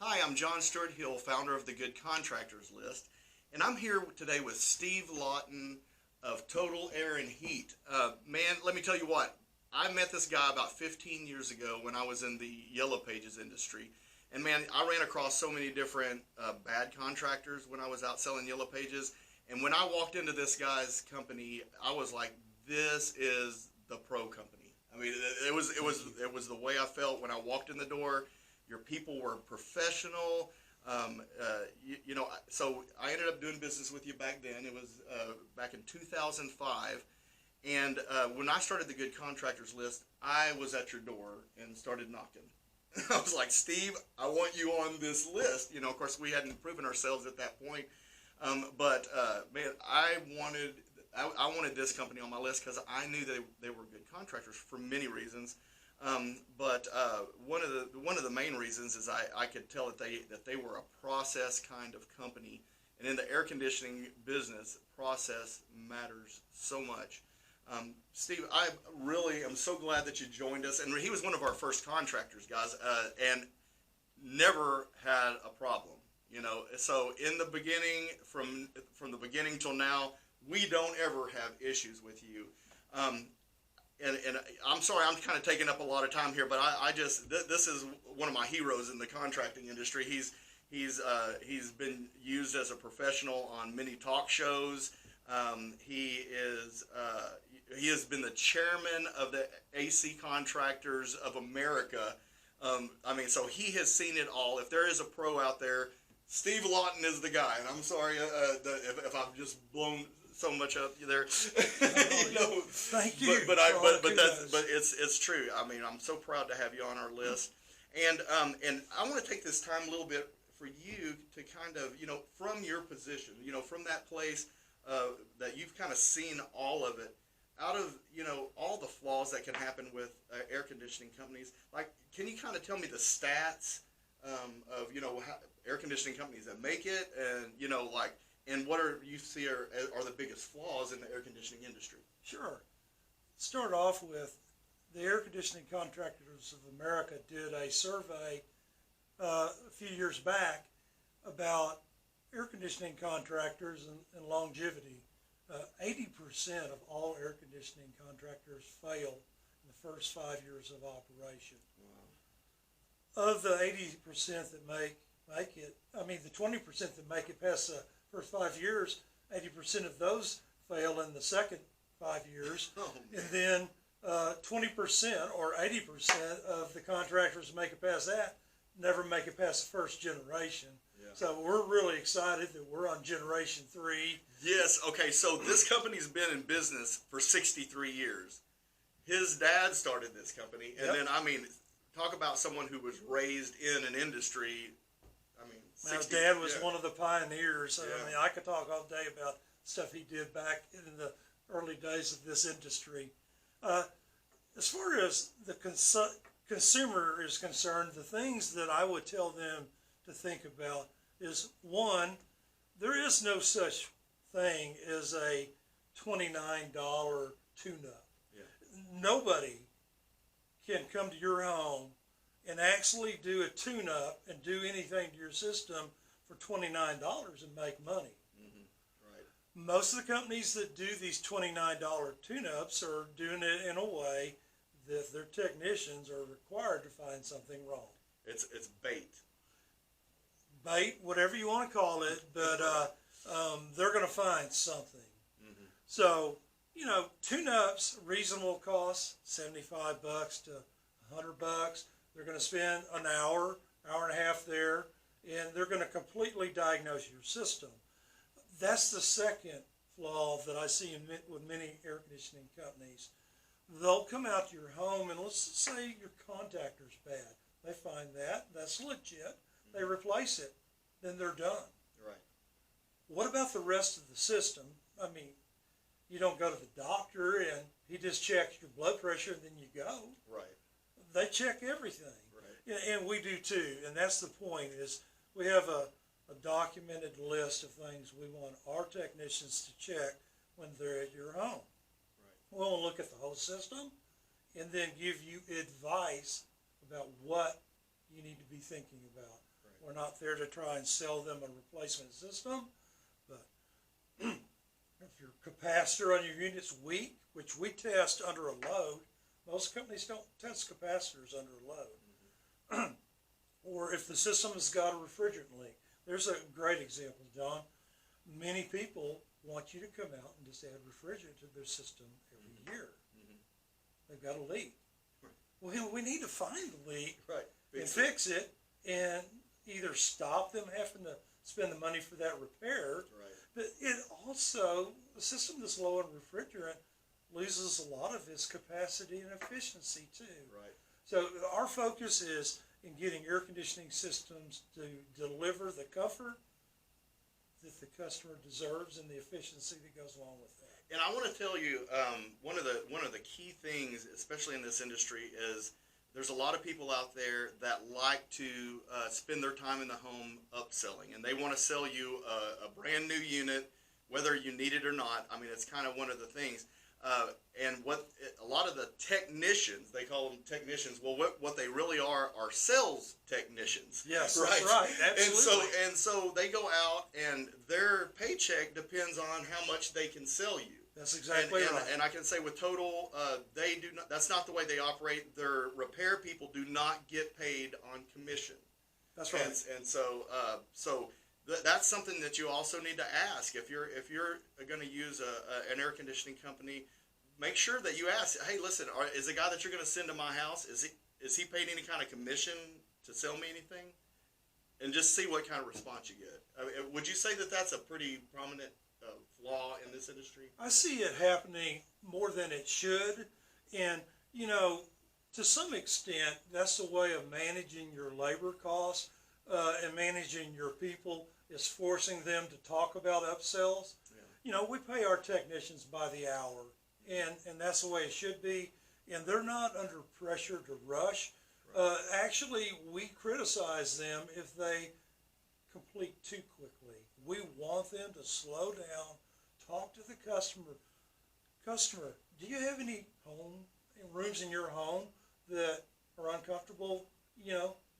Hi, I'm John Stuart Hill, founder of the Good Contractors List, and I'm here today with Steve Lauten of Total Air and Heat. Man, let me tell you what, I met this guy about 15 years ago when I was in the Yellow Pages industry. And man, I ran across so many different bad contractors when I was out selling Yellow Pages. And when I walked into this guy's company, I was like, this is the pro company. I mean, it was the way I felt when I walked in the door. Your people were professional. So I ended up doing business with you back then. It was back in 2005. And when I started the Good Contractors List, I was at your door and started knocking. I was like, Steve, I want you on this list. Of course, we hadn't proven ourselves at that point. Man, I wanted this company on my list because I knew they were good contractors for many reasons. But one of the main reasons is I could tell that they were a process kind of company, and in the air conditioning business, process matters so much. Steve, I really am so glad that you joined us, and he was one of our first contractors, guys, and never had a problem. So in the beginning, from the beginning till now, we don't ever have issues with you. And I'm sorry, I'm kind of taking up a lot of time here, but this is one of my heroes in the contracting industry. He's been used as a professional on many talk shows. He has been the chairman of the AC Contractors of America. So he has seen it all. If there is a pro out there, Steve Lauten is the guy. And I'm sorry if I've just blown so much up there. Thank you. But it's true. I mean, I'm so proud to have you on our list. And I want to take this time a little bit for you to kind of, from your position, from that place that you've kind of seen all of it, out of, all the flaws that can happen with air conditioning companies. Like, can you kind of tell me the stats of, how air conditioning companies that make it, and, and what you see are the biggest flaws in the air conditioning industry? Sure. Start off with the Air Conditioning Contractors of America did a survey a few years back about air conditioning contractors and longevity. 80% of all air conditioning contractors fail in the first 5 years of operation. Wow. Of the 80% that make it, the 20% that make it past the first 5 years, 80% of those fail in the second 5 years. Oh, and then 20% or 80% of the contractors that make it past that never make it past the first generation. Yeah. So we're really excited that we're on generation 3. Yes, okay, so this company's been in business for 63 years. His dad started this company, and then, talk about someone who was raised in an industry. His dad was one of the pioneers. Yeah. I could talk all day about stuff he did back in the early days of this industry. As far as the consumer is concerned, the things that I would tell them to think about is, one, there is no such thing as a $29 tune-up. Yeah. Nobody can come to your home and actually do a tune-up and do anything to your system for $29 and make money. Mm-hmm. Right. Most of the companies that do these $29 tune-ups are doing it in a way that their technicians are required to find something wrong. It's bait. Bait, whatever you want to call it, but they're going to find something. Mm-hmm. So, tune-ups, reasonable cost, $75 to $100. They're going to spend an hour and a half there, and they're going to completely diagnose your system. That's the second flaw that I see with many air conditioning companies. They'll come out to your home, and let's say your contactor's bad. They find that's legit. They replace it. Then they're done. Right. What about the rest of the system? You don't go to the doctor, and he just checks your blood pressure, and then you go. Right. They check everything. Right. And we do too. And that's the point, is we have a documented list of things we want our technicians to check when they're at your home. We'll look at the whole system and then give you advice about what you need to be thinking about. Right. We're not there to try and sell them a replacement system, but if your capacitor on your unit's weak, which we test under a load, most companies don't test capacitors under a load. Or if the system has got a refrigerant leak. There's a great example, John. Many people want you to come out and just add refrigerant to their system every year. They've got a leak. Well, we need to find the leak and fix it, and either stop them having to spend the money for that repair, but it also, the system that's low in refrigerant loses a lot of its capacity and efficiency too. So our focus is in getting air conditioning systems to deliver the comfort that the customer deserves and the efficiency that goes along with that. And I want to tell you, one of the key things, especially in this industry, is there's a lot of people out there that like to spend their time in the home upselling, and they want to sell you a brand new unit, whether you need it or not. I mean, it's kind of one of the things. And a lot of the technicians, they call them technicians. Well, what they really are sales technicians. Yes, right? That's right. Absolutely. And so they go out, and their paycheck depends on how much they can sell you. That's exactly right. And I can say with Total, they do not. That's not the way they operate. Their repair people do not get paid on commission. That's right. And so that's something that you also need to ask if you're going to use an air conditioning company. Make sure that you ask. Hey, listen, is the guy that you're going to send to my house, is he paid any kind of commission to sell me anything? And just see what kind of response you get. I mean, would you say that that's a pretty prominent flaw in this industry? I see it happening more than it should, and to some extent, that's the way of managing your labor costs and managing your people, is forcing them to talk about upsells. We pay our technicians by the hour, and that's the way it should be, and they're not under pressure to rush. Actually, we criticize them if they complete too quickly. We want them to slow down, talk to the customer. Customer, do you have any rooms in your home that are uncomfortable?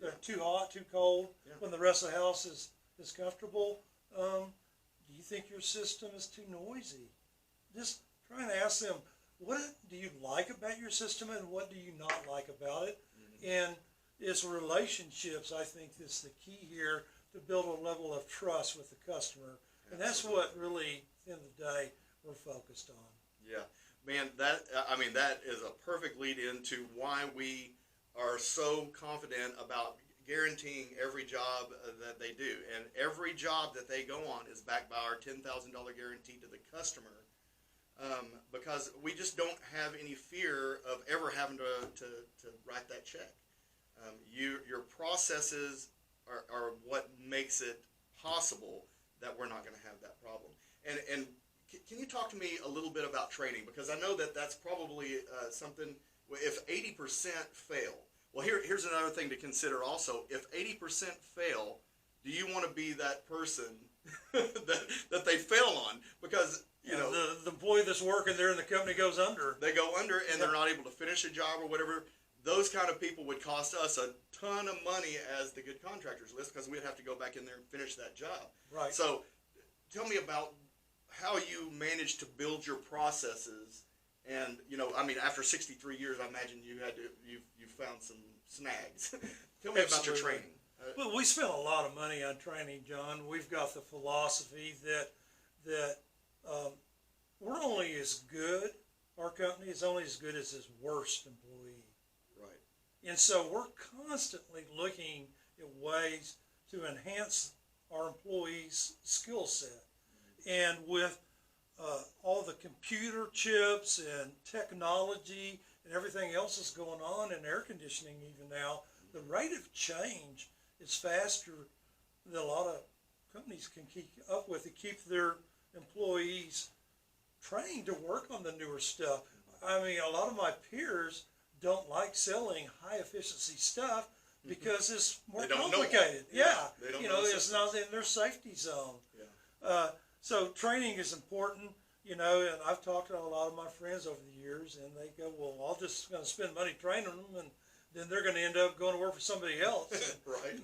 They're too hot, too cold, when the rest of the house is comfortable. Do you think your system is too noisy? Just try and ask them, what do you like about your system and what do you not like about it? And it's relationships, I think, that's the key here to build a level of trust with the customer. And that's what really, at the end of the day, we're focused on. Yeah, man, that is a perfect lead into why we are so confident about guaranteeing every job that they do. And every job that they go on is backed by our $10,000 guarantee to the customer, because we just don't have any fear of ever having to write that check. Your processes are what makes it possible that we're not going to have that problem. And can you talk to me a little bit about training? Because I know that that's probably something, if 80% fail, well, here's another thing to consider also. If 80% fail, do you want to be that person that they fail on? Because, the employee that's working there in the company goes under. They go under and they're not able to finish a job or whatever. Those kind of people would cost us a ton of money as the Good Contractors List, because we'd have to go back in there and finish that job. Right. So tell me about how you managed to build your processes. And, after 63 years, I imagine you found some snags. Tell me about your training. Well, we spent a lot of money on training, John. We've got the philosophy that we're only as good, our company is only as good as its worst employee. Right. And so we're constantly looking at ways to enhance our employees' skill set. And with all the computer chips and technology and everything else that's going on in air conditioning even now, the rate of change is faster than a lot of companies can keep up with to keep their employees trained to work on the newer stuff. I mean, a lot of my peers don't like selling high efficiency stuff because it's more complicated. It's not in their safety zone. So training is important, and I've talked to a lot of my friends over the years, and they go, well, I'm just going to spend money training them, and then they're going to end up going to work for somebody else. Right.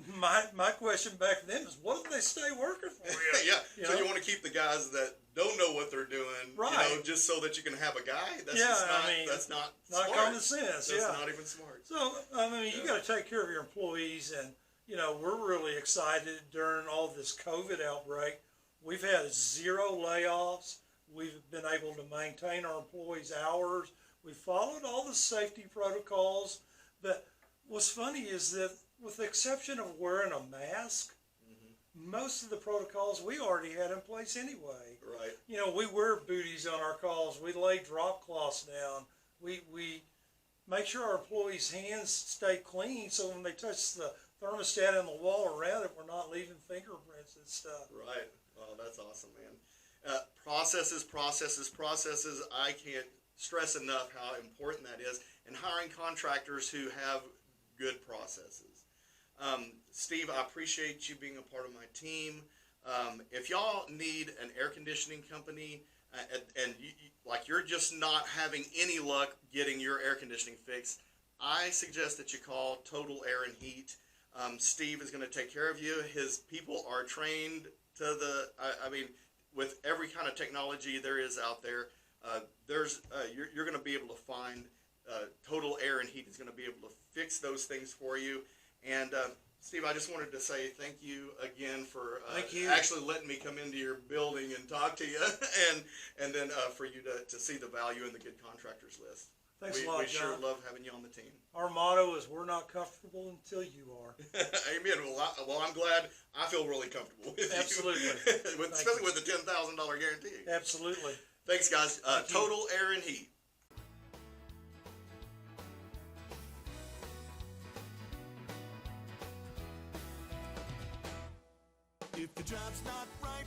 My question back to them is, what if they stay working for you? Yeah. You So know? you want to keep the guys that don't know what they're doing, Right. just so that you can have a guy. That's Yeah, just not, I mean, that's not Not smart. common sense. That's Yeah. not even smart. So, I mean, you got to take care of your employees, and, we're really excited during all this COVID outbreak. We've had 0 layoffs. We've been able to maintain our employees' hours. We followed all the safety protocols. But what's funny is that, with the exception of wearing a mask, most of the protocols we already had in place anyway. Right. We wear booties on our calls. We lay drop cloths down. We make sure our employees' hands stay clean, so when they touch the thermostat and the wall around it, we're not leaving fingerprints and stuff. Right. Oh, that's awesome, man. Processes. I can't stress enough how important that is, and hiring contractors who have good processes. Steve, I appreciate you being a part of my team. If y'all need an air conditioning company, and you're just not having any luck getting your air conditioning fixed, I suggest that you call Total Air and Heat. Steve is going to take care of you. His people are trained to with every kind of technology there is out there. You're going to be able to find Total Air and Heat is going to be able to fix those things for you. And Steve, I just wanted to say thank you again for actually letting me come into your building and talk to you, and then for you to see the value in the Good Contractors List. Thanks a lot, We sure John. love having you on the team. Our motto is, we're not comfortable until you are. Amen. Well, I'm glad. I feel really comfortable with you. Absolutely. Especially with the $10,000 guarantee. Absolutely. Thanks, guys. Thank you. Total Air and Heat. If the job's not right,